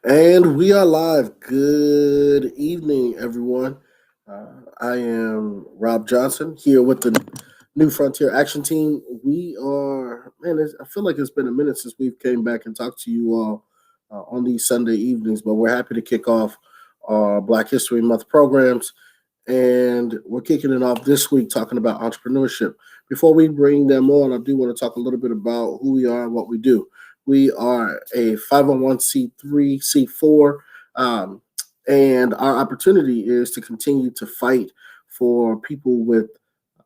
And we are live. Good evening, everyone. I am Rob Johnson here with the New Frontier Action Team. We are, man, I feel like it's been a minute since we've came back and talked to you all on these Sunday evenings, but we're happy to kick off our Black History Month programs. And we're kicking it off this week talking about entrepreneurship. Before we bring them on, I do want to talk a little bit about who we are and what we do. We are a 501c3, C4, um, and our opportunity is to continue to fight for people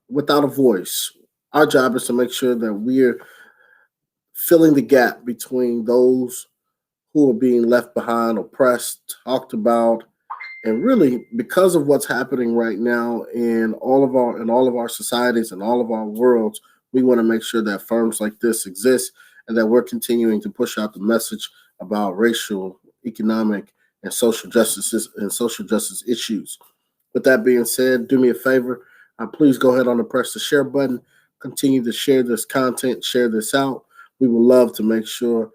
without a voice. Our job is to make sure that we're filling the gap between those who are being left behind, oppressed, talked about, and really because of what's happening right now in all of our societies and all of our worlds, we want to make sure that firms like this exist and that we're continuing to push out the message about racial, economic, and social justice issues. With that being said, do me a favor, please go ahead on and press the share button. Continue to share this content, share this out. We would love to make sure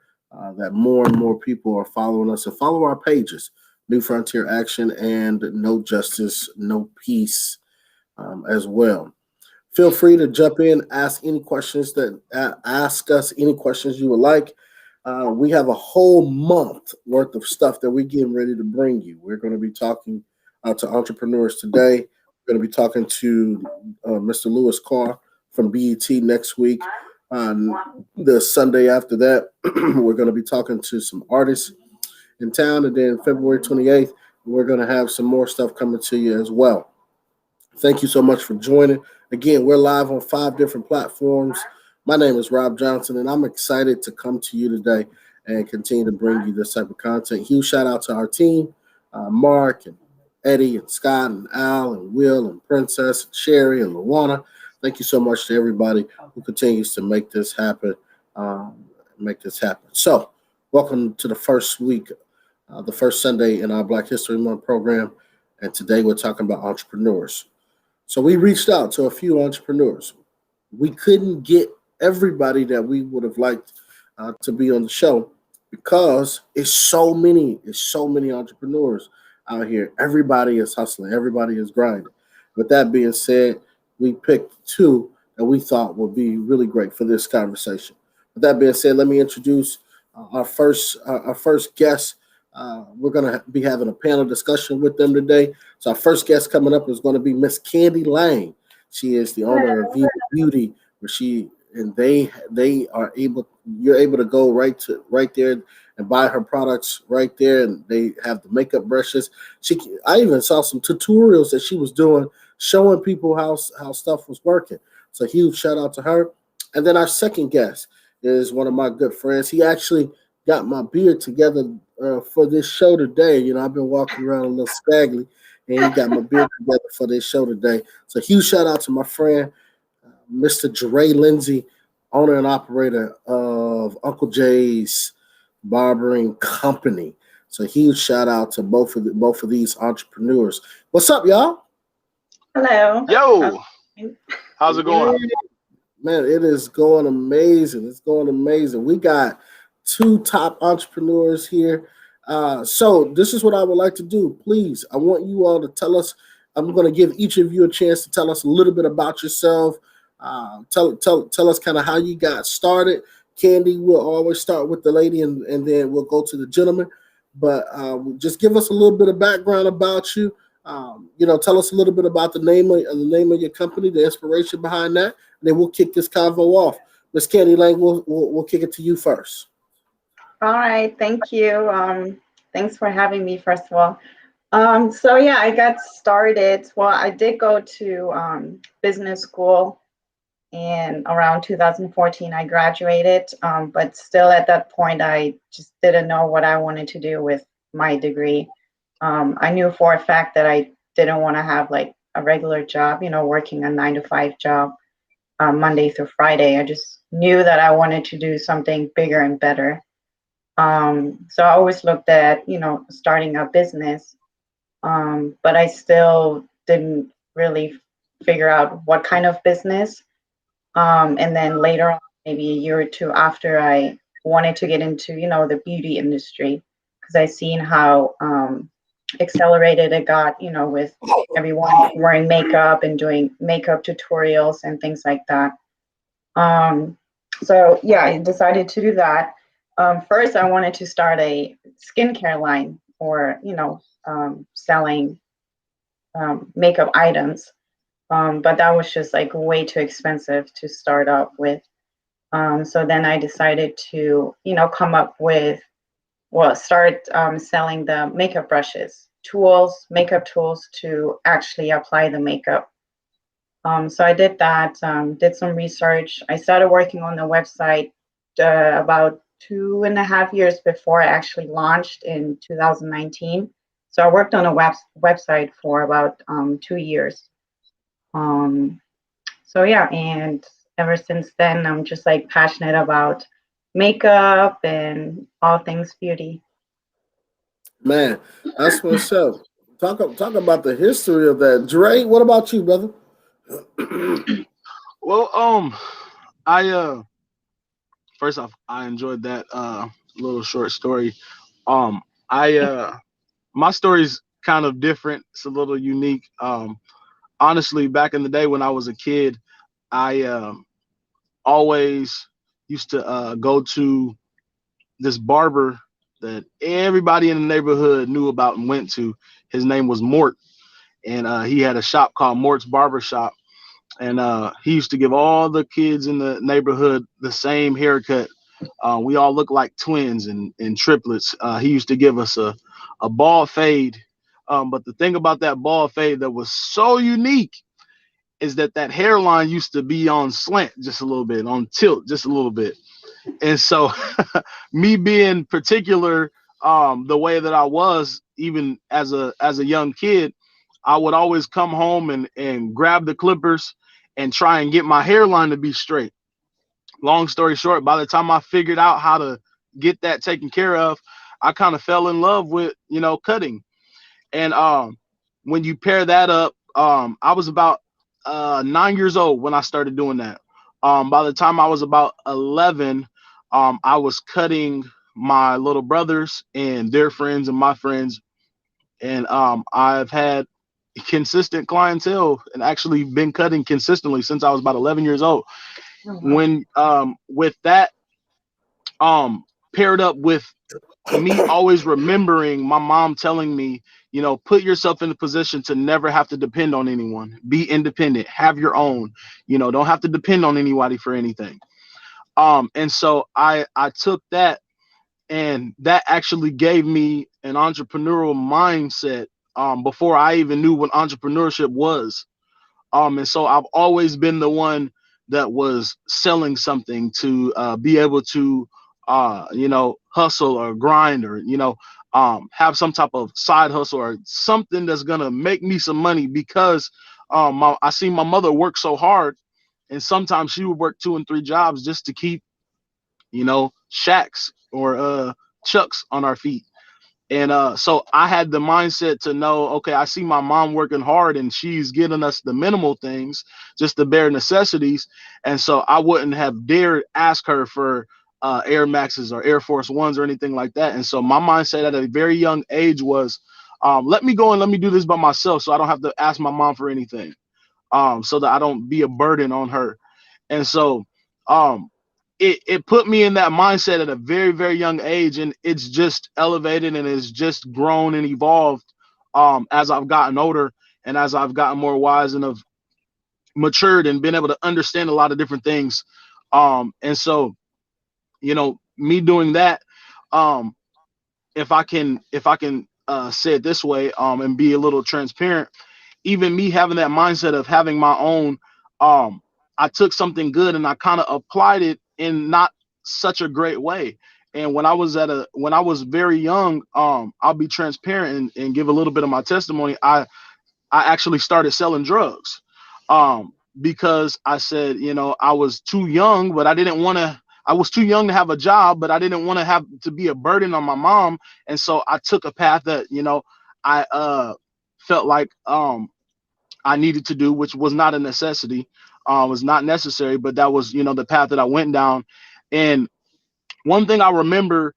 that more and more people are following us and follow our pages. New Frontier Action and No Justice, No Peace as well. Feel free to jump in, ask us any questions you would like. We have a whole month worth of stuff that we're getting ready to bring you. We're going to be talking to entrepreneurs today. We're going to be talking to Mr. Lewis Carr from BET next week. The Sunday after that, we're going to be talking to some artists in town. And then February 28th, we're going to have some more stuff coming to you as well. Thank you so much for joining. Again, we're live on 5 different platforms. My name is Rob Johnson, and I'm excited to come to you today and continue to bring you this type of content. Huge shout out to our team, Mark and Eddie and Scott and Al and Will and Princess and Sherry and Luana. Thank you so much to everybody who continues to make this happen. Make this happen. So, welcome to the first week, the first Sunday in our Black History Month program. And today we're talking about entrepreneurs. So we reached out to a few entrepreneurs. We couldn't get everybody that we would have liked to be on the show because it's so many entrepreneurs out here. Everybody is hustling. Everybody is grinding. With that being said, we picked two that we thought would be really great for this conversation. With that being said, let me introduce our first guest. We're going to be having a panel discussion with them today. So our first guest coming up is going to be Miss Candy Lang. She is the owner of Viva Beauty, where she and they are able. You're able to go right there and buy her products right there, and they have the makeup brushes. I even saw some tutorials that she was doing, showing people how stuff was working. So huge shout out to her. And then our second guest is one of my good friends. He actually got my beard together for this show today. You know, I've been walking around a little scraggly, and he got my beard together for this show today. So huge shout out to my friend, Mr. Jerrae Lindsey, owner and operator of Uncle Jay's Barbering Company. So huge shout out to both of these entrepreneurs. What's up, y'all? Hello. Yo, how's it going? Man, it is going amazing. It's going amazing. We got two top entrepreneurs here. So this is what I would like to do. Please, I want you all to tell us. I'm going to give each of you a chance to tell us a little bit about yourself. Tell us kind of how you got started. Candy, we'll always start with the lady, and then we'll go to the gentleman. But just give us a little bit of background about you. Tell us a little bit about the name of your company, the inspiration behind that, and then we'll kick this convo off. Miss Candy Lang, we'll kick it to you first. All right. Thank you. Thanks for having me, first of all. So yeah, I got started. Well, I did go to business school, and around 2014, I graduated. But still, at that point, I just didn't know what I wanted to do with my degree. I knew for a fact that I didn't want to have like a regular job, working a 9 to 5 job, Monday through Friday. I just knew that I wanted to do something bigger and better. So I always looked at, starting a business, but I still didn't really figure out what kind of business. And then later on, maybe a year or two after, I wanted to get into, the beauty industry, because I seen how accelerated it got, with everyone wearing makeup and doing makeup tutorials and things like that. So yeah, I decided to do that. First, I wanted to start a skincare line or, selling makeup items. But that was just like way too expensive to start up with. So then I decided to, come up with, start selling the makeup brushes, tools, makeup tools to actually apply the makeup. So I did that, did some research. I started working on the website about 2.5 years before I actually launched in 2019. So I worked on a website for about 2 years. Um, so yeah, and ever since then, I'm just like passionate about makeup and all things beauty. Man, that's what's up. Talk about the history of that. Jerrae, what about you, brother? Well, I first off, I enjoyed that little short story. I My story's kind of different. It's a little unique. Honestly, back in the day when I was a kid, I always used to go to this barber that everybody in the neighborhood knew about and went to. His name was Mort, and he had a shop called Mort's Barbershop. And he used to give all the kids in the neighborhood the same haircut. We all looked like twins and triplets. He used to give us a bald fade. But the thing about that bald fade that was so unique is that hairline used to be on slant just a little bit, on tilt just a little bit. And so me being particular, the way that I was, even as a young kid, I would always come home and grab the clippers and try and get my hairline to be straight. Long story short, by the time I figured out how to get that taken care of, I kind of fell in love with, cutting. And when you pair that up, I was about 9 years old when I started doing that. By the time I was about 11, I was cutting my little brothers and their friends and my friends, and I've had consistent clientele and actually been cutting consistently since I was about 11 years old. Oh, wow. When with that paired up with me always remembering my mom telling me, put yourself in a position to never have to depend on anyone. Be independent, have your own, don't have to depend on anybody for anything. And so I took that, and that actually gave me an entrepreneurial mindset before I even knew what entrepreneurship was. And so I've always been the one that was selling something to be able to, hustle or grind or, have some type of side hustle or something that's going to make me some money because I see my mother work so hard. And sometimes she would work 2 and 3 jobs just to keep, shacks or chucks on our feet. And so I had the mindset to know, okay, I see my mom working hard and she's getting us the minimal things, just the bare necessities. And so I wouldn't have dared ask her for Air Maxes or Air Force Ones or anything like that. And so my mindset at a very young age was, let me go and let me do this by myself so I don't have to ask my mom for anything, so that I don't be a burden on her. And so um, it put me in that mindset at a very, very young age, and it's just elevated and it's just grown and evolved as I've gotten older and as I've gotten more wise and have matured and been able to understand a lot of different things. And so, me doing that, um, if I can say it this way, and be a little transparent, even me having that mindset of having my own, um I took something good and I kind of applied it in not such a great way. And when I was very young, I'll be transparent and give a little bit of my testimony. I actually started selling drugs, because I said, I was too young, but I was too young to have a job, but I didn't want to have to be a burden on my mom. And so I took a path that, I felt like I needed to do, which was not a necessity, was not necessary, but that was, the path that I went down. And one thing I remember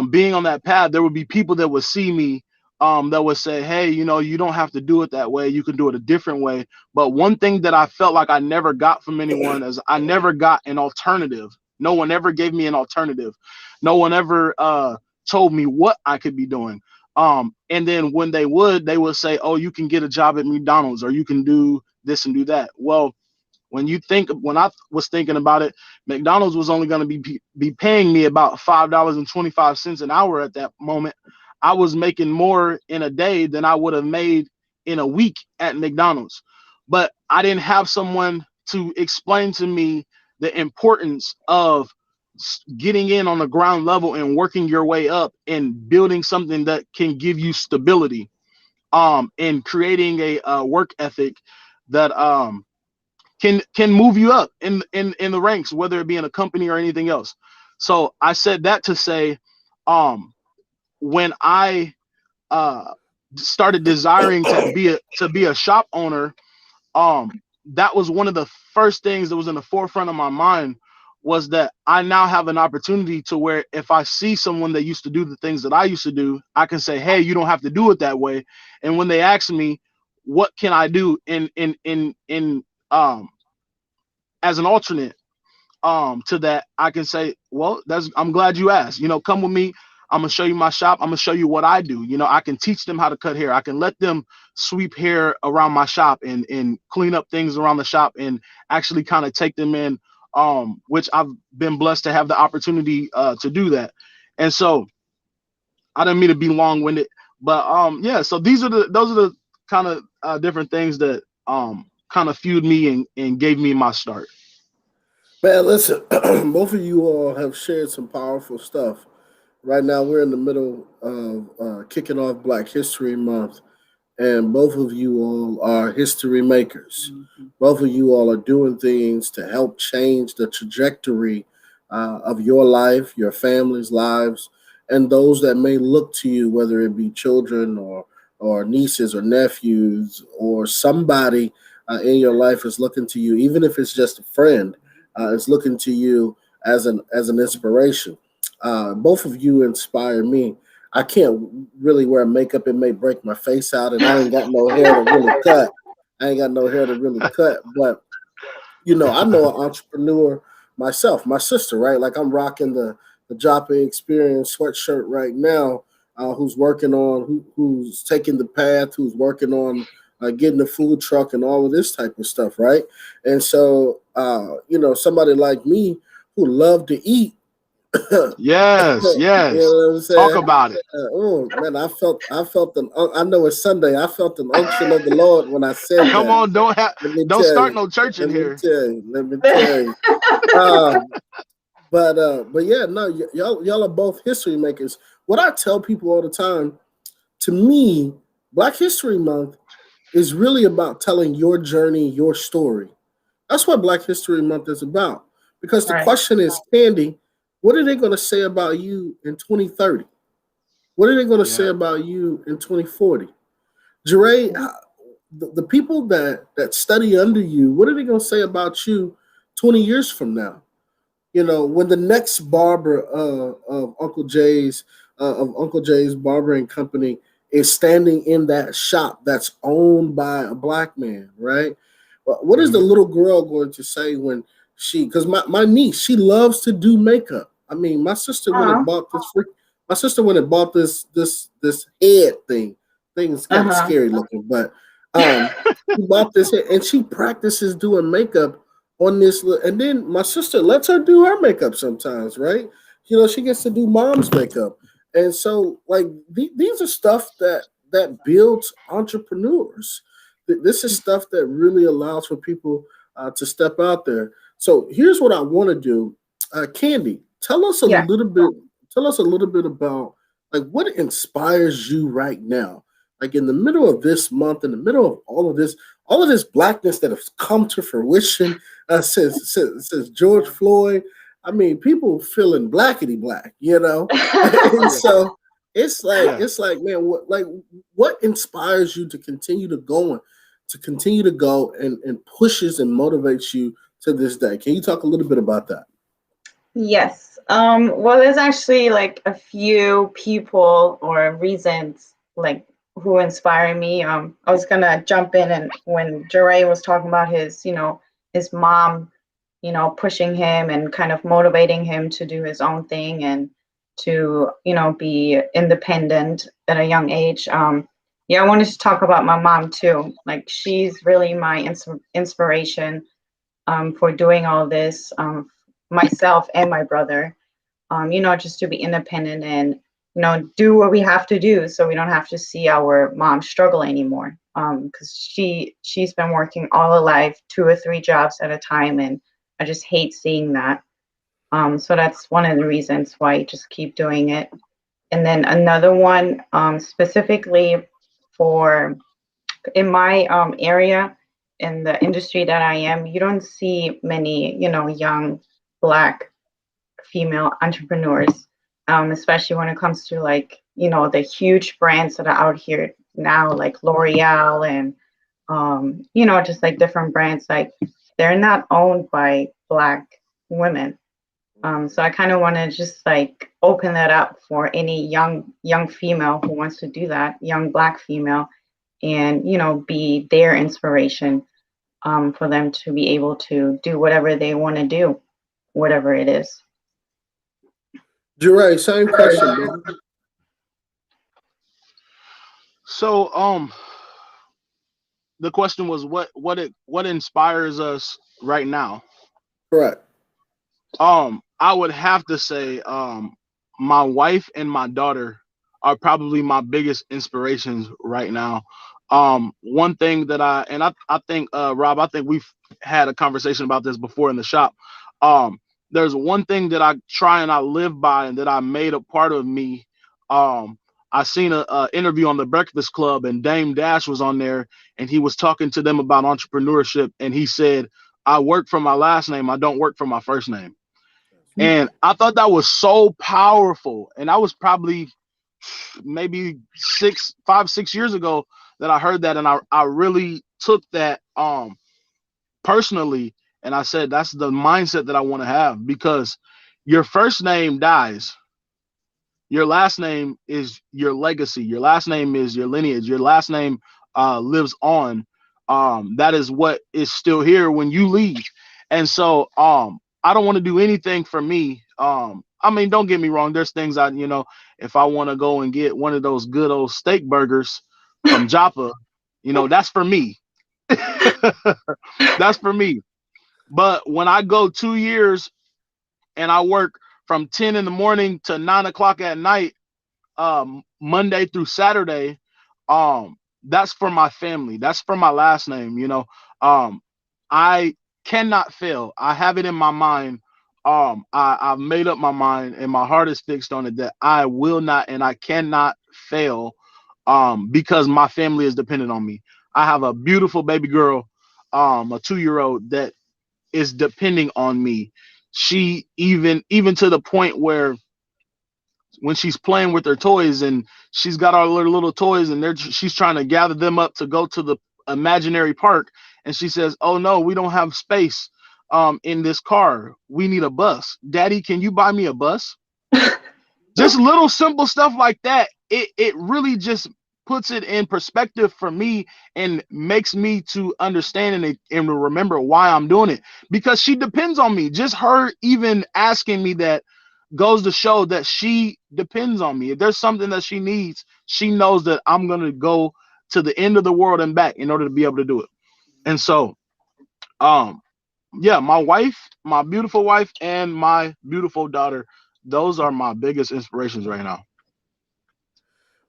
being on that path, there would be people that would see me, that would say, hey, you know, you don't have to do it that way. You can do it a different way. But one thing that I felt like I never got from anyone is I never got an alternative. No one ever gave me an alternative. No one ever told me what I could be doing. And then when they would say, oh, you can get a job at McDonald's, or you can do this and do that. Well, when I was thinking about it, McDonald's was only going to be paying me about $5.25 an hour at that moment. I was making more in a day than I would have made in a week at McDonald's. But I didn't have someone to explain to me the importance of getting in on the ground level and working your way up and building something that can give you stability, and creating a work ethic that can move you up in the ranks, whether it be in a company or anything else. So I said that to say, when I started desiring to be a shop owner, that was one of the first things that was in the forefront of my mind, was that I now have an opportunity to where if I see someone that used to do the things that I used to do, I can say, hey, you don't have to do it that way. And when they ask me, what can I do in as an alternate to that, I can say, well, I'm glad you asked. You know, come with me. I'm gonna show you my shop. I'm gonna show you what I do. You know, I can teach them how to cut hair. I can let them sweep hair around my shop and clean up things around the shop and actually kind of take them in, which I've been blessed to have the opportunity to do that. And so I didn't mean to be long-winded, but yeah, so those are the kind of different things that kind of fueled me and gave me my start. Man, listen, both of you all have shared some powerful stuff. Right now, we're in the middle of kicking off Black History Month, and both of you all are history makers. Both of you all are doing things to help change the trajectory of your life, your family's lives, and those that may look to you, whether it be children or nieces or nephews or somebody in your life is looking to you, even if it's just a friend, is looking to you as an inspiration. Both of you inspire me. I can't really wear makeup; it may break my face out, and I ain't got no hair to really cut. But you know, I know an entrepreneur myself. My sister, right? Like I'm rocking the Joppa Experience sweatshirt right now. Who's working on who's taking the path, who's working on getting a food truck and all of this type of stuff, right? And so, you know, somebody like me who love to eat. Yes, You know yes. what I'm Talk saying? about it. Oh man, I felt I know it's Sunday. I felt an unction of the Lord when I said Come that. on, Let me don't tell start you. no church in Let me here. tell you. Let me tell you. Um, but yeah, no, y'all are both history makers. What I tell people all the time, to me, Black History Month is really about telling your journey, your story. That's what Black History Month is about. Because the Right. question is, Candy, what are they going to say about you in 2030? What are they going to say Yeah. about you in 2040? Jerrae, the people that study under you, what are they going to say about you 20 years from now? You know, when the next barber of Uncle Jay's Barbering Company is standing in that shop that's owned by a black man, right? What is the Mhm. little girl going to say when because my niece, she loves to do makeup. I mean, my sister went and Uh-huh. bought this my sister went and bought this head thing. Thing's kind of Uh-huh. scary looking, but she bought this head and she practices doing makeup on this, and then my sister lets her do her makeup sometimes, right? You know, she gets to do mom's makeup, and so like these are stuff that builds entrepreneurs. This is stuff that really allows for people to step out there. So here's what I want to do, Candy. Tell us a Yeah. little bit. Tell us a little bit about like what inspires you right now. Like in the middle of this month, in the middle of all of this blackness that has come to fruition since George Floyd. I mean, people feeling blackety black, you know, and Yeah. so Yeah. it's like man, what inspires you to continue to go and pushes and motivates you to this day? Can you talk a little bit about that? Yes. Well, there's actually like a few people or reasons like who inspire me. I was gonna jump in and when Jerrae was talking about his, his mom, pushing him and kind of motivating him to do his own thing and to, be independent at a young age. Yeah, I wanted to talk about my mom too. Like she's really my inspiration for doing all this, myself and my brother, just to be independent and, do what we have to do so we don't have to see our mom struggle anymore. Because she's been working all her life, 2 or 3 jobs at a time, and I just hate seeing that. So that's one of the reasons why I just keep doing it. And then another one, specifically for in my area, in the industry that I am, you don't see many, young Black female entrepreneurs, especially when it comes to like, the huge brands that are out here now, like L'Oreal and, just like different brands, like they're not owned by Black women. So I kind of want to just like open that up for any young female who wants to do that, young Black female, and be their inspiration, for them to be able to do whatever they want to do, whatever it is. Jerrae, same question, brother. So the question was what inspires us right now. Correct. I would have to say my wife and my daughter are probably my biggest inspirations right now. One thing that I think Rob, I think we've had a conversation about this before in the shop. There's one thing that I try and I live by and that I made a part of me. I seen a interview on the Breakfast Club and Dame Dash was on there and he was talking to them about entrepreneurship and he said, I work for my last name, I don't work for my first name. And I thought that was so powerful. And that was probably maybe 5-6 years ago that I heard that. And I really took that personally. And I said, that's the mindset that I want to have because your first name dies. Your last name is your legacy. Your last name is your lineage. Your last name lives on. That is what is still here when you leave. And so I don't want to do anything for me. I mean, don't get me wrong. There's things if I want to go and get one of those good old steak burgers from Joppa, that's for me. That's for me. But when I go 2 years and I work from 10 in the morning to 9 o'clock at night, Monday through Saturday, that's for my family. That's for my last name. I cannot fail. I have it in my mind. I've made up my mind and my heart is fixed on it that I will not and I cannot fail, because my family is dependent on me. I have a beautiful baby girl, a 2-year-old that is depending on me. She even to the point where when she's playing with her toys and she's got all her little toys and she's trying to gather them up to go to the imaginary park and she says, oh no, we don't have space in this car, we need a bus. Daddy, can you buy me a bus? Just little simple stuff like that. It really just puts it in perspective for me and makes me to understand and remember why I'm doing it, because she depends on me. Just her even asking me that goes to show that she depends on me. If there's something that she needs, she knows that I'm going to go to the end of the world and back in order to be able to do it. And so, yeah, my wife, my beautiful wife, and my beautiful daughter, those are my biggest inspirations right now.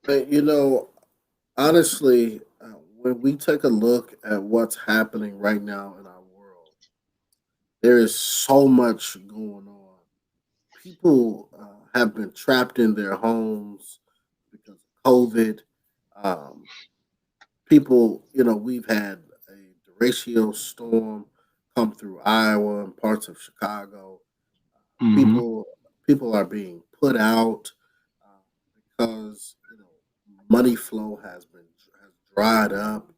But honestly, when we take a look at what's happening right now in our world, there is so much going on. People have been trapped in their homes because of COVID. Um, People, we've had a derecho storm come through Iowa and parts of Chicago. Mm-hmm. People are being put out uh, because money flow has dried up.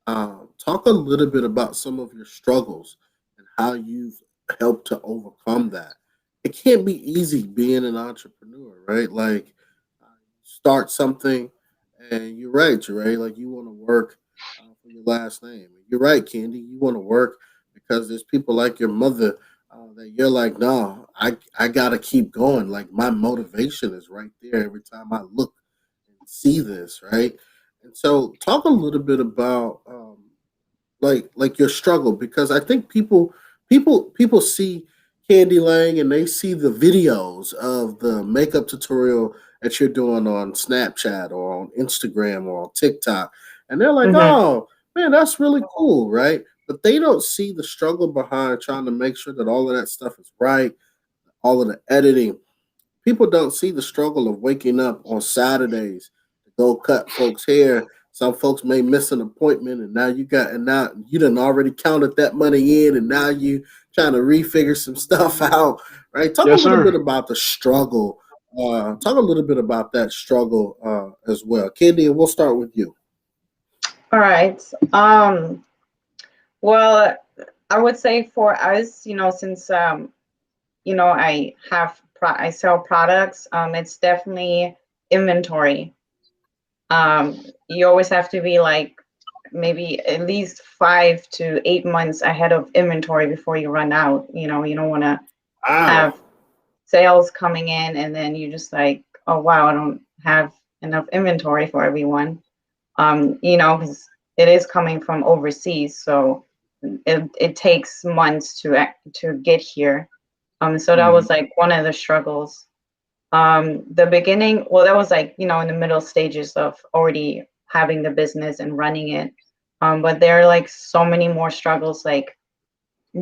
Talk a little bit about some of your struggles and how you've helped to overcome that it can't be easy being an entrepreneur, right? Like, start something, and you're right, you're right. Like, you want to work for your last name. You're right, Candy. You want to work because there's people like your mother that you're like, no, I gotta keep going. Like, my motivation is right there every time I look and see this, right? And so, talk a little bit about like your struggle, because I think people see Candy Lang and they see the videos of the makeup tutorial that you're doing on Snapchat or on Instagram or on TikTok, and they're like, Hmm. "Oh man, that's really cool," right? But they don't see the struggle behind trying to make sure that all of that stuff is right, all of the editing. People don't see the struggle of waking up on Saturdays to go cut folks' hair. Some folks may miss an appointment, and now you done already counted that money in, and now you trying to refigure some stuff out, right? Talk a Yes, little sir. bit about the struggle. Talk a little bit about that struggle as well, Candy. And we'll start with you. All right. Well, I would say for us, since I sell products, it's definitely inventory. You always have to be like maybe at least 5 to 8 months ahead of inventory before you run out. You don't want to Wow. have sales coming in and then you just like, oh wow, I don't have enough inventory for everyone. Because it is coming from overseas, so it takes months to get here. So that Mhm. was like one of the struggles. The beginning, well, that was like, in the middle stages of already having the business and running it. But there are like so many more struggles, like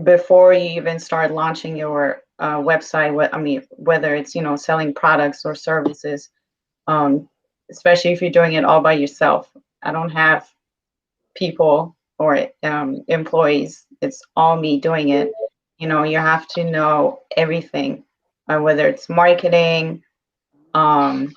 before you even start launching your website. Whether it's, selling products or services, um, especially if you're doing it all by yourself. I don't have people or employees. It's all me doing it. You have to know everything, whether it's marketing, um,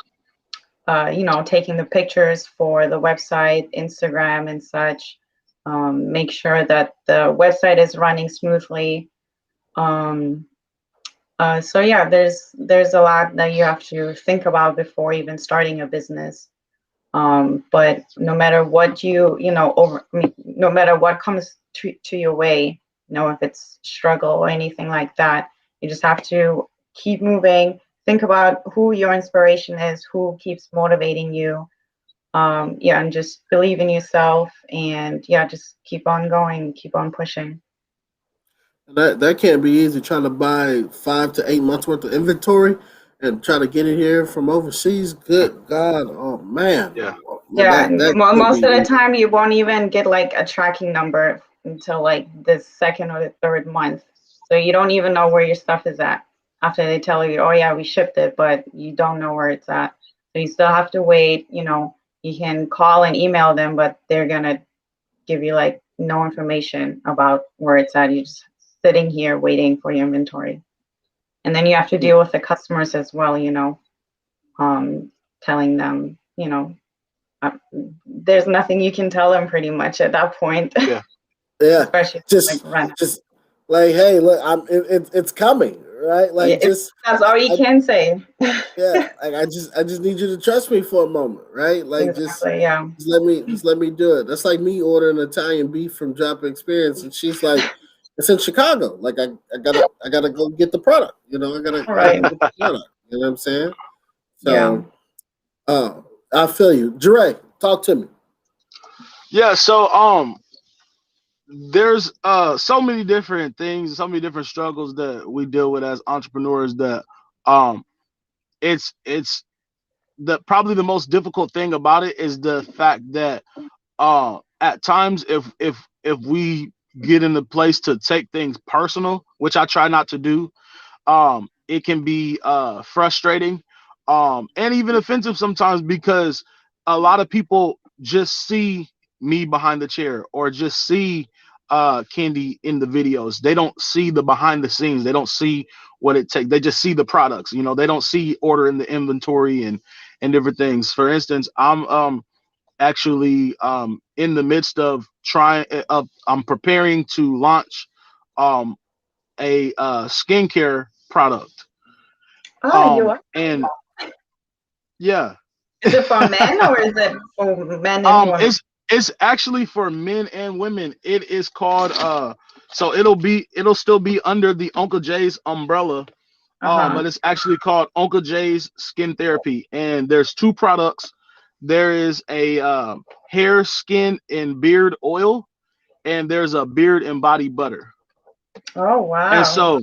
taking the pictures for the website, Instagram, and such. Make sure that the website is running smoothly. Um, so yeah, there's a lot that you have to think about before even starting a business. But no matter what no matter what comes to your way, if it's struggle or anything like that, you just have to keep moving. Think about who your inspiration is, who keeps motivating you. Yeah, and just believe in yourself, and yeah, just keep on going, keep on pushing. That can't be easy, trying to buy 5 to 8 months worth of inventory and try to get it here from overseas. Good God, oh man, Yeah. Yeah, that and that can't be most of the easy. time you won't even get like a tracking number until like the second or the third month. So you don't even know where your stuff is at after they tell you, oh yeah, we shipped it, but you don't know where it's at. So you still have to wait. You can call and email them, but they're gonna give you like no information about where it's at. You're just sitting here waiting for your inventory. And then you have to deal with the customers as well, telling them, uh, there's nothing you can tell them pretty much at that point, Yeah. Yeah, especially like just run. just like, hey, look, it's coming, right? Like, just That's all you I can say. yeah, like, I just need you to trust me for a moment, right? Like, Exactly. Yeah. just let me do it. That's like me ordering Italian beef from Joppa Experience, and she's like, it's in Chicago. Like, I gotta go get the product. All I gotta right. go get the product. You know what I'm saying? Yeah. So, uh, I feel you, Jerrae. Talk to me. Yeah. So there's so many different things, so many different struggles that we deal with as entrepreneurs that um it's the probably the most difficult thing about it is the fact that at times if we get in the place to take things personal, which I try not to do, it can be frustrating, and even offensive sometimes, because a lot of people just see me behind the chair or just see Candy in the videos. They don't see the behind the scenes. They don't see what it takes. They just see the products. They don't see ordering the inventory and different things. For instance, I'm actually in the midst of trying of I'm preparing to launch um a skincare product. Oh, you are. And yeah, Is it for men or is it for men and women? it's actually for men and women. It is called so it'll still be under the Uncle Jay's umbrella. Uh-huh. But it's actually called Uncle Jay's Skin Therapy, and there's two products. There is a hair, skin, and beard oil, and there's a beard and body butter. Oh, And wow. so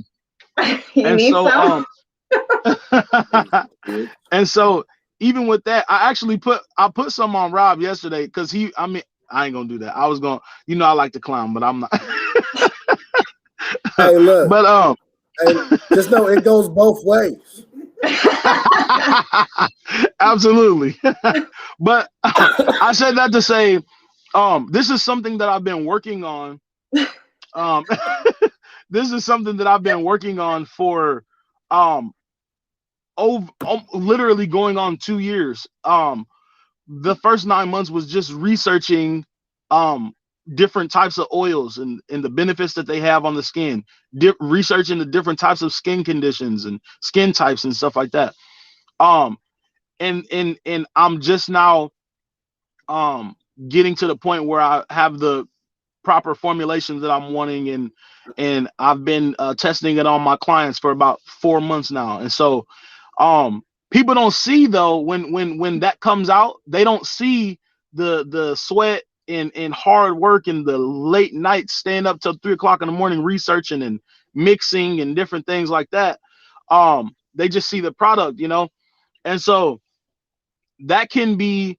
You and need so some? and so even with that, I put some on Rob yesterday because I ain't gonna do that. I was gonna, I like to clown, but I'm not. Hey, look. But Hey, just know it goes both ways. absolutely. But I said that to say, this is something that I've been working on. Um, this is something that I've been working on for um literally going on 2 years. The first 9 months was just researching um different types of oils and the benefits that they have on the skin, researching the different types of skin conditions and skin types and stuff like that. Um, and I'm just now um getting to the point where I have the proper formulations that I'm wanting, and I've been testing it on my clients for about 4 months now. And so people don't see, though, when that comes out, they don't see the sweat and hard work and the late nights staying up till 3 o'clock in the morning researching and mixing and different things like that. They just see the product, and so that can be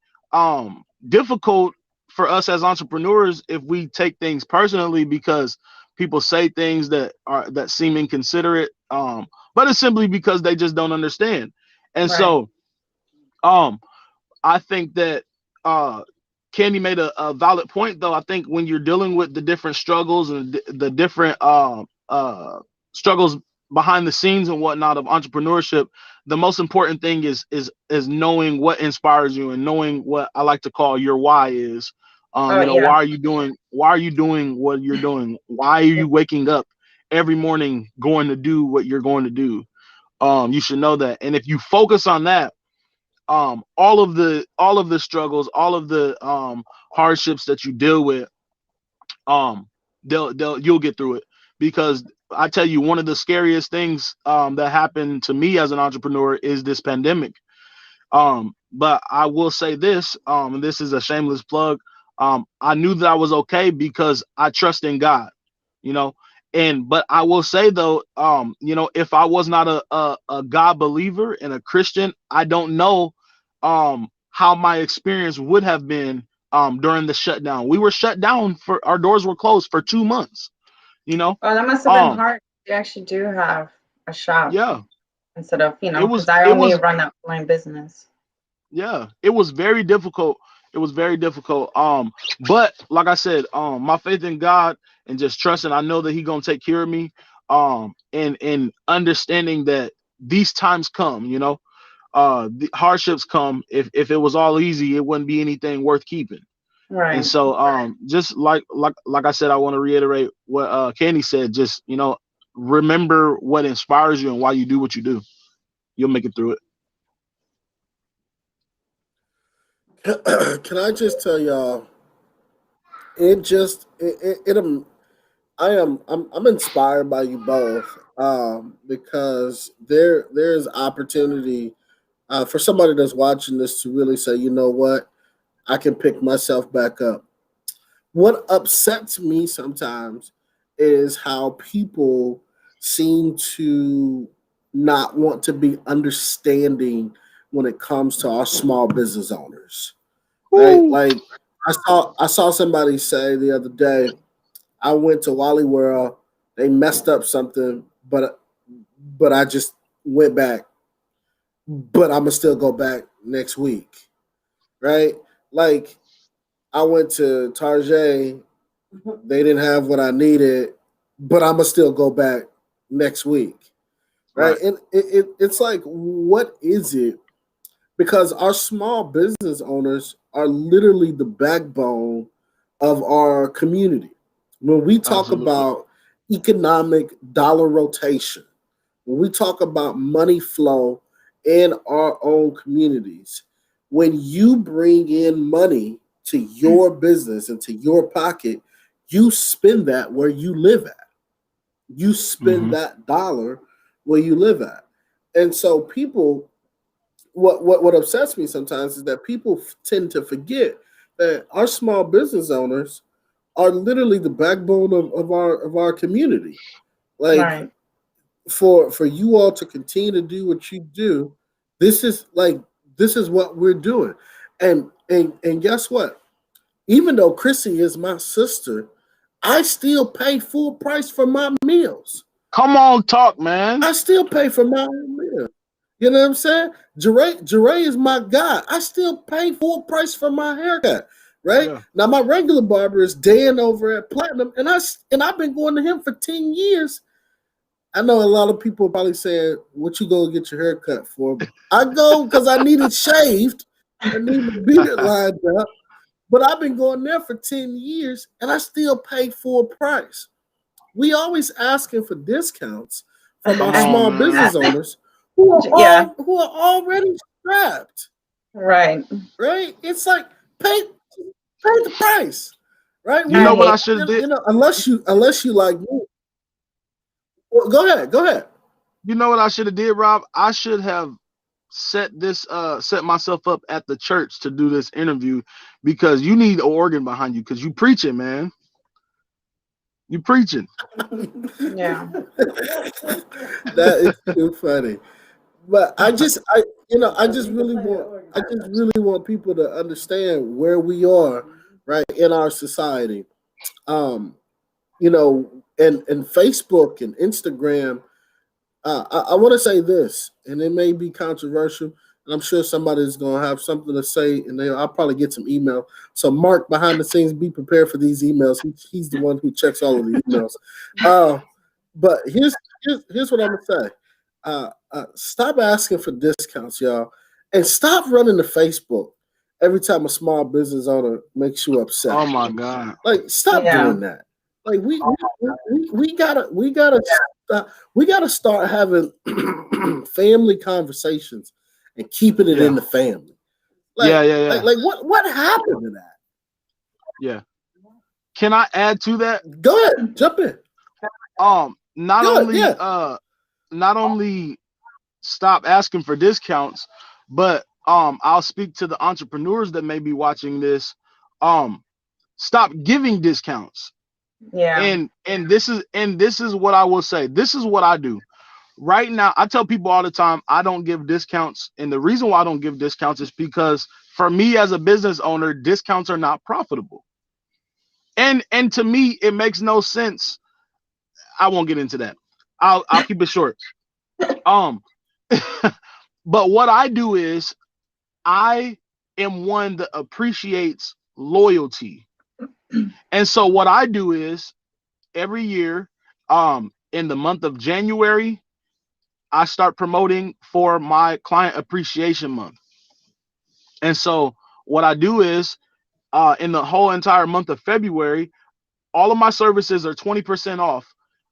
difficult for us as entrepreneurs if we take things personally, because people say things that seem inconsiderate, but it's simply because they just don't understand. And Right. so I think that Candy made a valid point, though. I think when you're dealing with the different struggles and the different struggles behind the scenes and whatnot of entrepreneurship, the most important thing is knowing what inspires you and knowing what I like to call your why is. Oh, Why yeah. are you doing what you're doing? Why are you waking up every morning going to do what you're going to do? You should know that. And if you focus on that, all of the struggles, all of the hardships that you deal with, um you'll get through it. Because I tell you, one of the scariest things that happened to me as an entrepreneur is this pandemic. But I will say this, and this is a shameless plug. I knew that I was okay because I trust in God, you know. And but I will say, though, if I was not a God believer and a Christian, I don't know how my experience would have been during the shutdown. We were shut down, for our doors were closed for 2 months, you know. Oh, that must have been Um hard. You actually do have a shop yeah, instead of, it because was I it only was run my business. yeah, it was very difficult. It was very difficult. But like I said, my faith in God and just trusting, I know that He gonna take care of me. And understanding that these times come, the hardships come. If it was all easy, it wouldn't be anything worth keeping. And Right. so, just like I said, I want to reiterate what Candy said. Just, remember what inspires you and why you do what you do. You'll make it through it. Can I just tell y'all? I'm inspired by you both, because there's opportunity for somebody that's watching this to really say, you know what, I can pick myself back up. What upsets me sometimes is how people seem to not want to be understanding when it comes to our small business owners, right? Woo. Like I saw somebody say the other day, I went to Wally World, they messed up something, but I just went back, but I'm gonna still go back next week, right? Like I went to Target, they didn't have what I needed, but I'm gonna still go back next week, right? Right. And it's like, what is it? Because our small business owners are literally the backbone of our community. When we talk Absolutely. about economic dollar rotation, when we talk about money flow in our own communities, when you bring in money to your business and to your pocket, you spend that where you live at. You spend Mm-hmm. that dollar where you live at. And so people, what upsets me sometimes is that people tend to forget that our small business owners are literally the backbone of our community. Like Right. for you all to continue to do what you do, this is like this is what we're doing. And guess what? Even though Chrissy is my sister, I still pay full price for my meals. Come on, talk, man. I still pay for my own meal. You know what I'm saying? Jerrae is my guy. I still pay full price for my haircut. Right Yeah. now, my regular barber is Dan over at Platinum, and I've been going to him for 10 years. I know a lot of people probably saying, "What you go get your hair cut for?" I go because I need it shaved. I need my beard lined up. But I've been going there for 10 years, and I still pay full price. We always asking for discounts from our Come on, small man. business owners Yeah. who are already strapped. Right. Right? It's like pay the price. Right? You I know what I hate. should have did? You know, unless you like me. Well, go ahead. Go ahead. You know what I should have did, Rob? I should have set myself up at the church to do this interview, because you need an organ behind you, because you preaching, man. You preaching. Yeah. That is too funny. But I just really want people to understand where we are, right, in our society. Um, and Facebook and Instagram. I want to say this, and it may be controversial, and I'm sure somebody's going to have something to say, and I'll probably get some email. So, Mark, behind the scenes, be prepared for these emails. He's the one who checks all of the emails. Uh, but here's what I'm going to say. Stop asking for discounts, y'all, and stop running to Facebook every time a small business owner makes you upset. Oh my God. Like, stop Yeah. doing that. Like, we gotta start having family conversations and keeping it Yeah. in the family. Yeah. Like what happened to that? Yeah. Can I add to that? Go ahead, jump in. Not Good, only yeah. not only stop asking for discounts, but I'll speak to the entrepreneurs that may be watching this. Stop giving discounts. Yeah. And this is what I will say. This is what I do. Right now, I tell people all the time, I don't give discounts. And the reason why I don't give discounts is because for me as a business owner, discounts are not profitable. And to me, it makes no sense. I won't get into that. I'll keep it short. Um, but what I do is I am one that appreciates loyalty. And so what I do is every year, in the month of January, I start promoting for my client appreciation month. And so what I do is, in the whole entire month of February, all of my services are 20% off.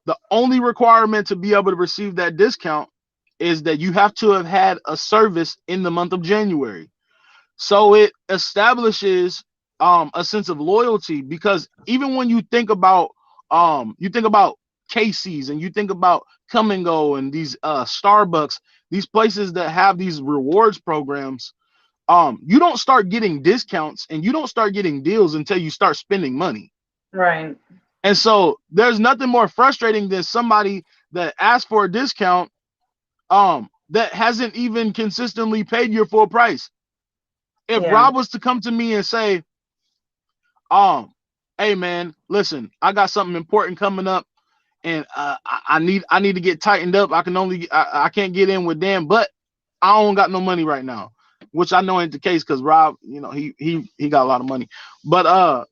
The only requirement to be able to receive that discount is that you have to have had a service in the month of January. So it establishes a sense of loyalty, because even when you think about Casey's and you think about Come and Go and these Starbucks, these places that have these rewards programs, you don't start getting discounts and you don't start getting deals until you start spending money. Right. And so there's nothing more frustrating than somebody that asks for a discount that hasn't even consistently paid your full price. If Yeah. Rob was to come to me and say, hey man, listen, I got something important coming up, and I need to get tightened up. I can't get in with Dan, but I don't got no money right now, which I know ain't the case because Rob, he got a lot of money, but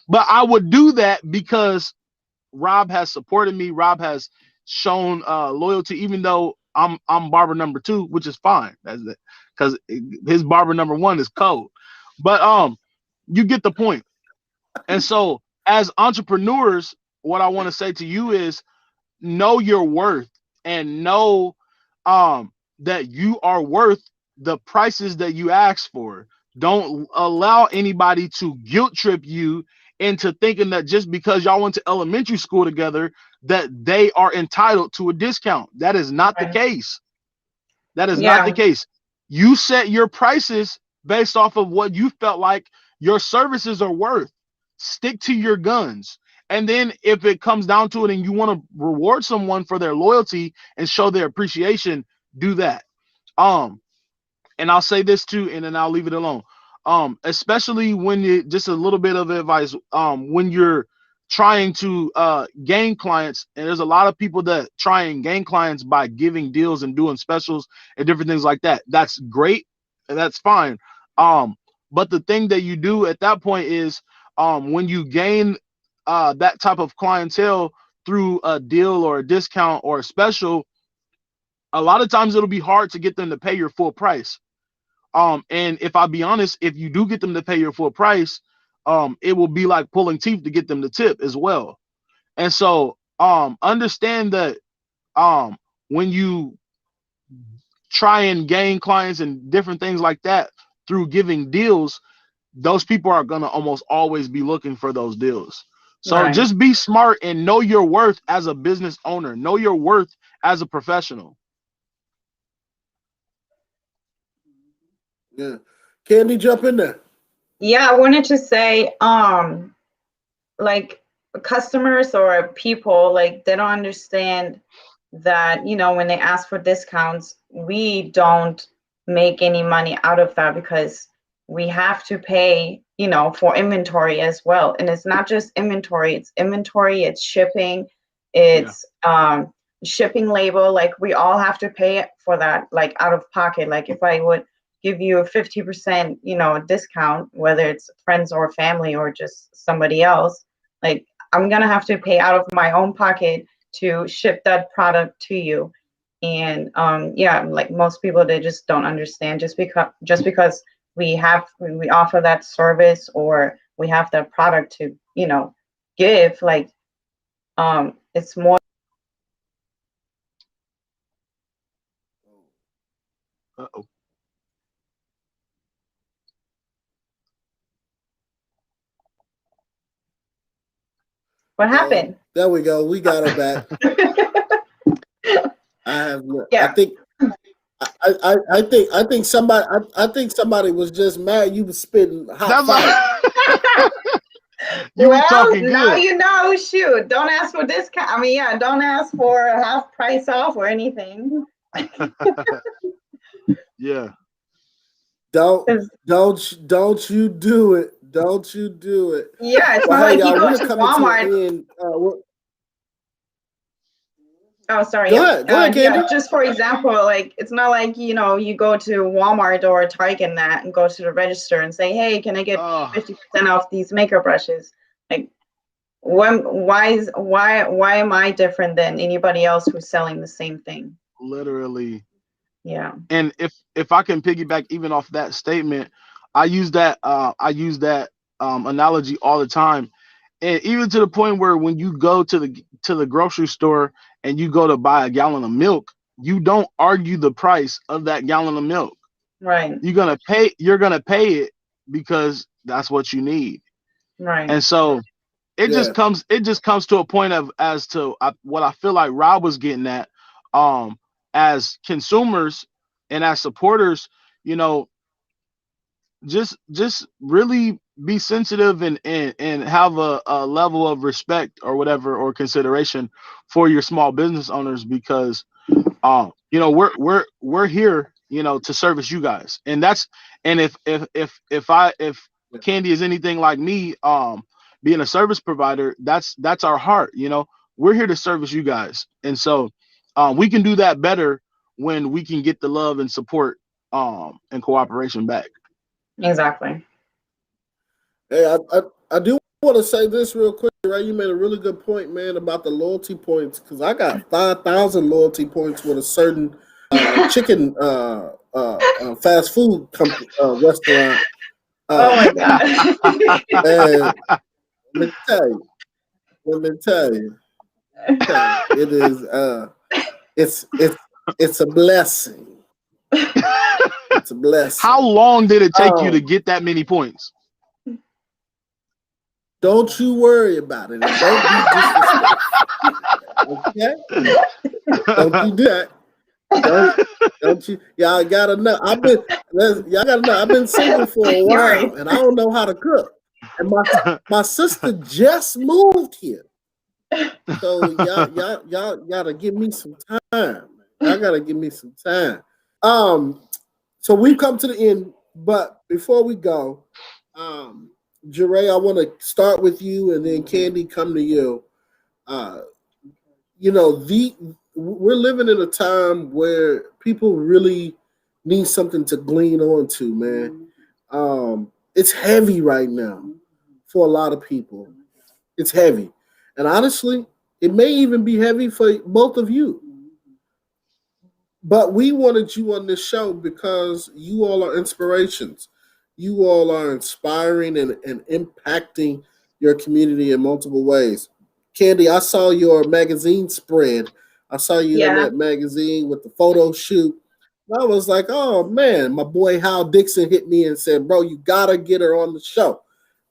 but I would do that because Rob has supported me. Rob has shown loyalty, even though I'm barber number 2, which is fine. That's it, because his barber number 1 is cold. But you get the point. And so as entrepreneurs, what I want to say to you is know your worth and know that you are worth the prices that you ask for. Don't allow anybody to guilt trip you into thinking that just because y'all went to elementary school together that they are entitled to a discount. That is not the Right. case. That is not the Yeah. case. You set your prices based off of what you felt like your services are worth. Stick to your guns. And then if it comes down to it and you want to reward someone for their loyalty and show their appreciation, do that. Um, and I'll say this too, and then I'll leave it alone. Especially when you, just a little bit of advice, when you're trying to gain clients, and there's a lot of people that try and gain clients by giving deals and doing specials and different things like that. That's great, and that's fine. But the thing that you do at that point is, when you gain that type of clientele through a deal or a discount or a special, a lot of times it'll be hard to get them to pay your full price. And if I be honest, if you do get them to pay your full price, it will be like pulling teeth to get them to tip as well. And so, understand that, when you try and gain clients and different things like that through giving deals, those people are going to almost always be looking for those deals. So Right. just be smart and know your worth as a business owner, know your worth as a professional. Yeah. Candy, jump in there. Yeah, I wanted to say, like customers or people, like they don't understand that, when they ask for discounts, we don't make any money out of that because we have to pay, for inventory as well. And it's not just inventory, it's shipping, Yeah. it's shipping label. Like we all have to pay for that, like out of pocket. Like if I would give you a 50%, discount, whether it's friends or family or just somebody else, like I'm gonna have to pay out of my own pocket to ship that product to you. And yeah, like most people, they just don't understand, just because we offer that service or we have that product to give, like it's more. Uh-oh. What happened? There we go. We got her back. I have. Yeah. I think somebody was just mad. You was spitting hot That's fire. You were Well, talking now good. shoot, don't ask for discount. I mean, yeah, don't ask for half price off or anything. Yeah. Don't 'Cause, don't you do it. Don't you do it. yeah, it's Well, not hey like you y'all, go we're to coming to an Walmart. end. Oh, sorry. Go Yeah. ahead, Candy. Yeah. Just for example, like it's not like you go to Walmart or Target and go to the register and say, "Hey, can I get Oh, 50% off these makeup brushes?" Like, why am I different than anybody else who's selling the same thing? literally. Yeah. And if I can piggyback even off that statement, I use that analogy all the time. And even to the point where when you go to the grocery store and you go to buy a gallon of milk, you don't argue the price of that gallon of milk. Right. You're gonna pay it because that's what you need. Right. And so Yeah. it just comes to a point of as to what I feel like Rob was getting at, as consumers and as supporters, you know, just really be sensitive and have a level of respect or whatever or consideration for your small business owners because we're here, to service you guys. And that's, and if Candy is anything like me, being a service provider, that's our heart. We're here to service you guys. And so we can do that better when we can get the love and support and cooperation back. Exactly. Hey, I do want to say this real quick, right? You made a really good point, man, about the loyalty points because I got 5,000 loyalty points with a certain chicken fast food restaurant. Oh Uh, my God. and let me tell you, It is it's a blessing. It's a How blessing. long did it take you to Um, get that many points? don't you worry about it, and don't be disrespectful. Okay? Don't you do that. Don't don't you? Y'all gotta know. Y'all gotta know. I've been single for a You're right. while, and I don't know how to cook. And my sister just moved here, so y'all gotta give me some time. Y'all gotta give me some time. Um, so we've come to the end, but before we go, um, Jerrae, I want to start with you, and then Candy come to you. Uh, the we're living in a time where people really need something to glean onto, man. It's heavy right now for a lot of people. It's heavy, and honestly, it may even be heavy for both of you. But we wanted you on this show because you all are inspirations. You all are inspiring and impacting your community in multiple ways. Candy, I saw your magazine spread. I saw you in Yeah. that magazine with the photo shoot. I was like, oh man, my boy Hal Dixon hit me and said, bro, you gotta get her on the show.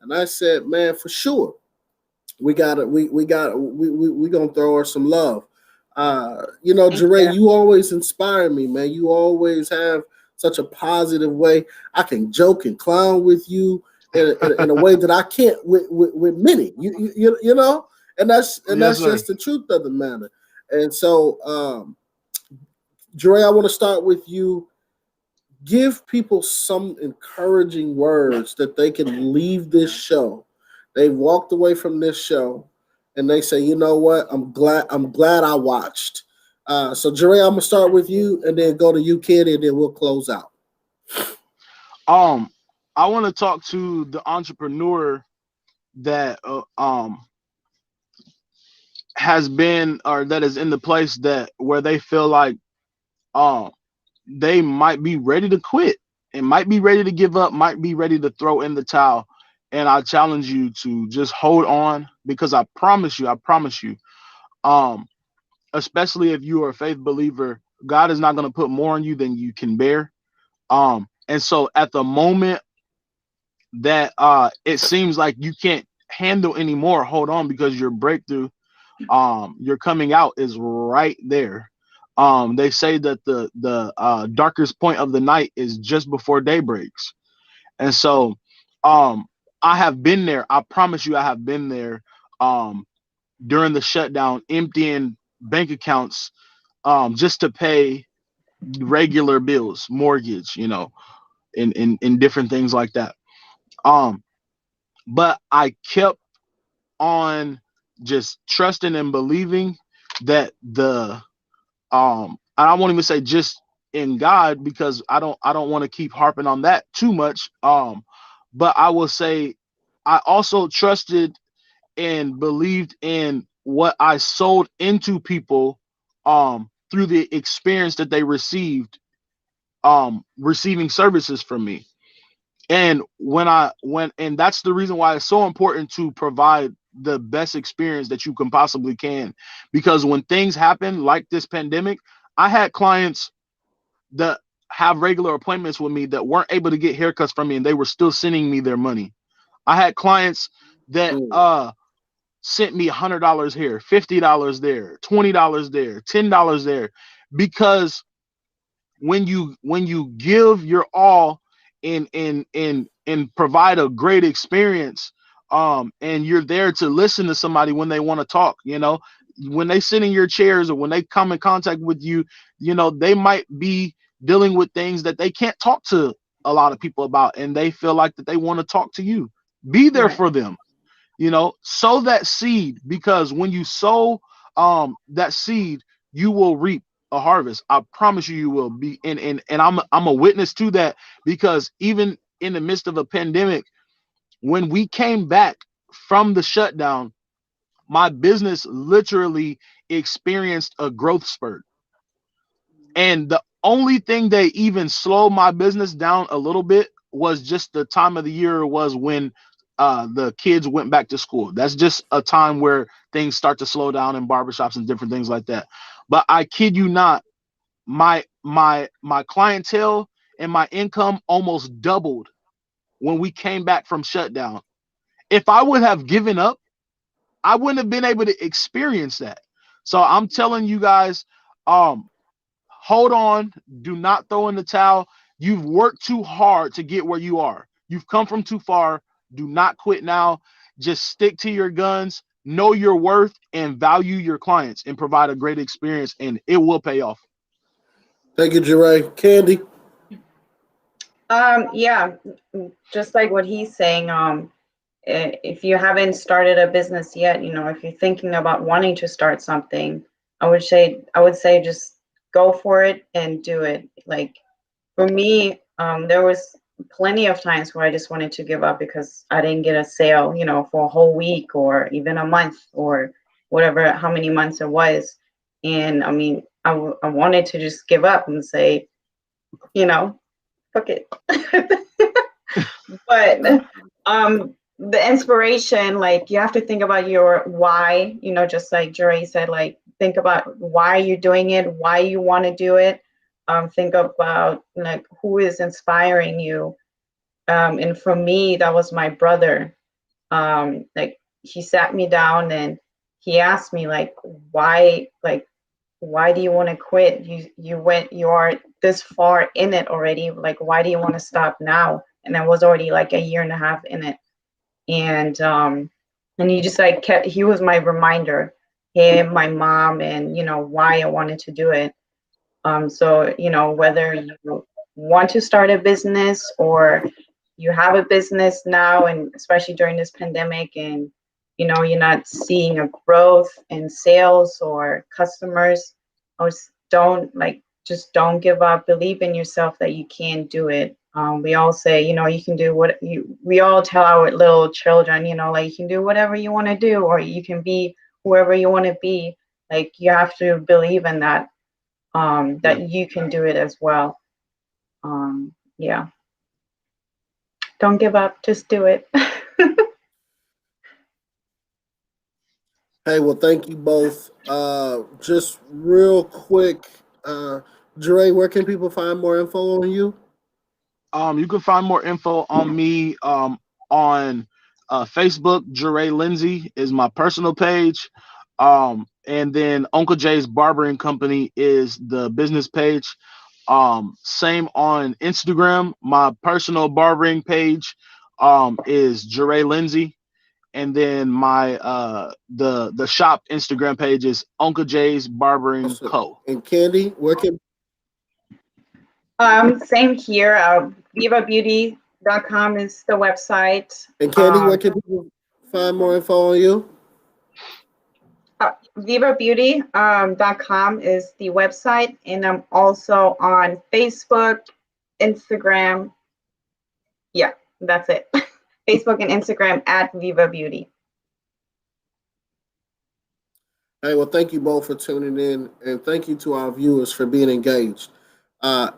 And I said, man, for sure. We gonna throw her some love. Thank Jerrae, you. you always inspire me, man. You always have such a positive way. I can joke and clown with you in a way that I can't with many. And Yes, that's sir. just the truth of the matter. And so, Jerrae, I want to start with you. Give people some encouraging words that they can leave this show. They walked away from this show and they say, you know what? I'm glad I watched. So Jerrae, I'm gonna start with you and then go to you, Kid, and then we'll close out. Um, I want to talk to the entrepreneur that has been or that is in the place that where they feel like um they might be ready to quit and might be ready to give up, might be ready to throw in the towel. And I challenge you to just hold on because I promise you, um, especially if you are a faith believer, God is not going to put more on you than you can bear. And so at the moment that it seems like you can't handle anymore, hold on because your breakthrough, your coming out is right there. They say that the darkest point of the night is just before day breaks. And so um I have been there. I promise you I have been there um during the shutdown, emptying bank accounts just to pay regular bills, mortgage, and different things like that. Um, but I kept on just trusting and believing that the and I won't even say just in God because I don't want to keep harping on that too much. But I will say I also trusted and believed in what I sold into people through the experience that they received receiving services from me. And and that's the reason why it's so important to provide the best experience that you can possibly can, because when things happen like this pandemic, I had clients that have regular appointments with me that weren't able to get haircuts from me and they were still sending me their money. I had clients that Mm, sent me $100 here, $50 there, $20 there, $10 there, because when you give your all and provide a great experience, and you're there to listen to somebody when they want to talk, when they sit in your chairs or when they come in contact with you, they might be dealing with things that they can't talk to a lot of people about, and they feel like that they want to talk to you. Be there Right. for them, sow that seed, because when you sow that seed, you will reap a harvest. I promise you, you will be. And I'm a witness to that, because even in the midst of a pandemic, when we came back from the shutdown, my business literally experienced a growth spurt. And the only thing that even slowed my business down a little bit was just the time of the year was when the kids went back to school. That's just a time where things start to slow down in barbershops and different things like that. But I kid you not, my clientele and my income almost doubled when we came back from shutdown. If I would have given up, I wouldn't have been able to experience that. So I'm telling you guys, um, hold on, do not throw in the towel. You've worked too hard to get where you are. You've come from too far. Do not quit now. Just stick to your guns, know your worth, and value your clients and provide a great experience, and it will pay off. Thank you, Jerrae. Candy. Yeah, just like what he's saying, if you haven't started a business yet, if you're thinking about wanting to start something, I would say just go for it and do it. Like for me, there was plenty of times where I just wanted to give up because I didn't get a sale, for a whole week or even a month or whatever, how many months it was. And I mean, I wanted to just give up and say, fuck it. But the inspiration, like you have to think about your why, just like Jerrae said, like think about why you're doing it, why you want to do it. Think about like who is inspiring you. And for me, that was my brother. Like he sat me down and he asked me why do you want to quit? You are this far in it already. Like, why do you want to stop now? And I was already like a year and a half in it. And he just like he was my reminder, him, my mom, and why I wanted to do it. So whether you want to start a business or you have a business now, and especially during this pandemic, and you're not seeing a growth in sales or customers, or just don't give up. Believe in yourself that you can do it. We all say, you can do we all tell our little children, like you can do whatever you want to do, or you can be whoever you want to be. Like you have to believe in that, that you can do it as well. Yeah. Don't give up, just do it. Hey, well, thank you both. Just real quick, Jerrae, where can people find more info on you? You can find more info on me on Facebook. Jerrae Lindsey is my personal page. And then Uncle Jay's Barbering Company is the business page. Same on Instagram. My personal barbering page is Jerrae Lindsey. And then my the shop Instagram page is Uncle Jay's Barbering Awesome. Co. And Candy, where can Same here. VivaBeauty.com is the website. where can people find more info on you? VivaBeauty.com is the website, and I'm also on Facebook, Instagram. Yeah, that's it. Facebook and Instagram at Viva Beauty. Hey, well, thank you both for tuning in, and thank you to our viewers for being engaged.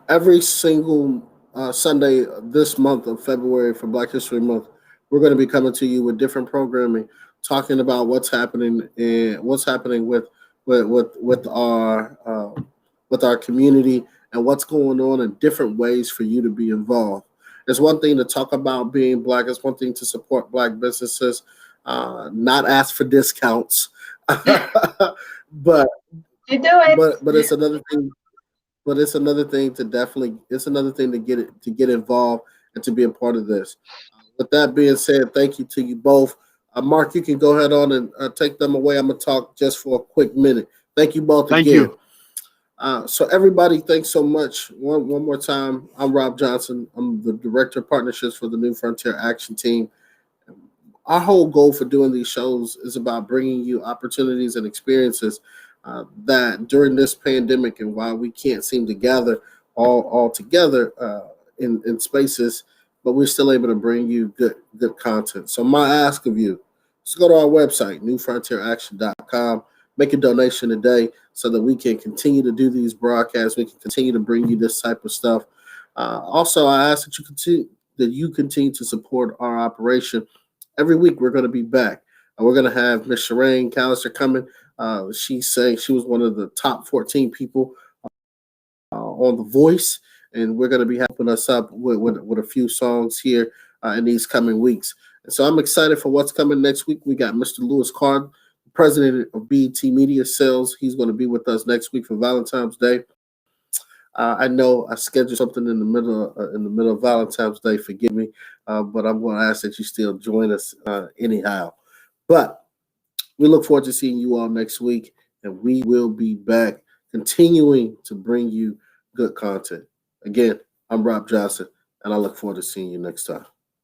Every single Sunday this month of February for Black History Month, we're going to be coming to you with different programming, talking about what's happening and what's happening with our community and what's going on and different ways for you to be involved. It's one thing to talk about being Black. It's one thing to support Black businesses, not ask for discounts. but You do it. but it's another thing. But it's another thing to get involved and to be a part of this. With that being said, thank you to you both. Mark, you can go ahead on and take them away. I'm gonna talk just for a quick minute. Thank you both Thank again. you. So everybody, thanks so much. One more time, I'm Rob Johnson. I'm the Director of Partnerships for the New Frontier Action Team. Our whole goal for doing these shows is about bringing you opportunities and experiences that during this pandemic, and while we can't seem to gather all together in spaces, but we're still able to bring you good content. So my ask of you is to go to our website, newfrontieraction.com, make a donation today so that we can continue to do these broadcasts. We can continue to bring you this type of stuff. Also, I ask that you continue to support our operation every week we're going to be back. We're going to have Miss Jerrae Callister coming. She's saying she was one of the top 14 people on The Voice, and we're going to be helping us up with a few songs here in these coming weeks. And so I'm excited for what's coming next week. We got Mr. Lewis Card, president of BET Media Sales. He's going to be with us next week for Valentine's Day. I know I scheduled something in the middle of Valentine's Day. Forgive me, but I'm going to ask that you still join us anyhow. But we look forward to seeing you all next week, and we will be back continuing to bring you good content. Again, I'm Rob Johnson, and I look forward to seeing you next time.